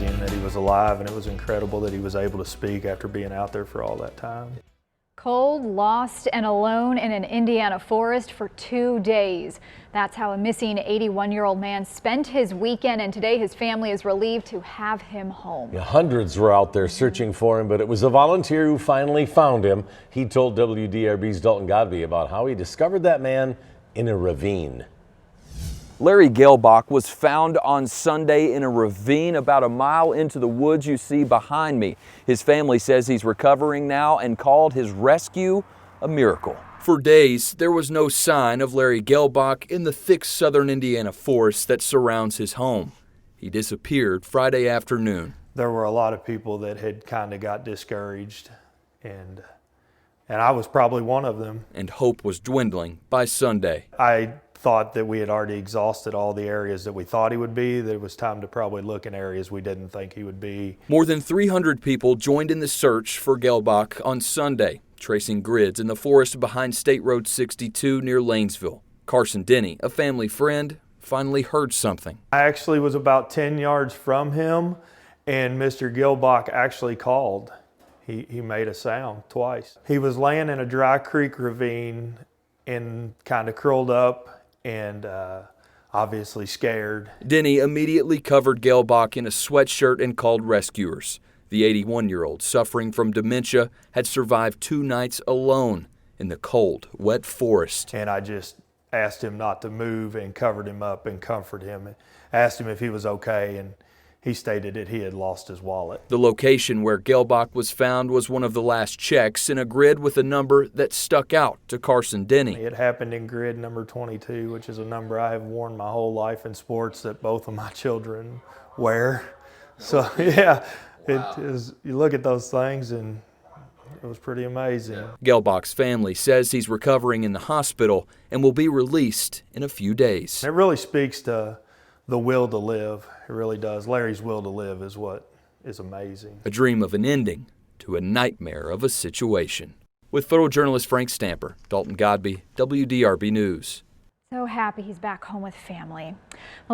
amazing that he was alive, and it was incredible that he was able to speak after being out there for all that time. Cold, lost, and alone in an Indiana forest for 2 days. That's how a missing 81-year-old man spent his weekend, and today his family is relieved to have him home. Yeah, hundreds were out there searching for him, but it was a volunteer who finally found him. He told WDRB's Dalton Godby about how he discovered that man in a ravine. Larry Gelbach was found on Sunday in a ravine about a mile into the woods you see behind me. His family says he's recovering now and called his rescue a miracle. For days, there was no sign of Larry Gelbach in the thick southern Indiana forest that surrounds his home. He disappeared Friday afternoon. There were a lot of people that had kind of got discouraged, and I was probably one of them. And hope was dwindling by Sunday. I thought that we had already exhausted all the areas that we thought he would be, that it was time to probably look in areas we didn't think he would be. More than 300 people joined in the search for Gelbach on Sunday, tracing grids in the forest behind State Road 62 near Lanesville. Carson Denny, a family friend, finally heard something. I actually was about 10 yards from him, and Mr. Gelbach actually called. He made a sound twice. He was laying in a dry creek ravine and kind of curled up and obviously scared. Denny immediately covered Gelbach in a sweatshirt and called rescuers. The 81-year-old, suffering from dementia, had survived 2 nights alone in the cold, wet forest. And I just asked him not to move and covered him up and comforted him. Asked him if he was okay, and he stated that he had lost his wallet. The location where Gelbach was found was one of the last checks in a grid with a number that stuck out to Carson Denny. It happened in grid number 22, which is a number I have worn my whole life in sports that both of my children wear. So yeah, it is, you look at those things and it was pretty amazing. Gelbach's family says he's recovering in the hospital and will be released in a few days. It really speaks to the will to live. It really does. Larry's will to live is what is amazing. A dream of an ending to a nightmare of a situation. With photojournalist Frank Stamper, Dalton Godby, WDRB News. So happy he's back home with family.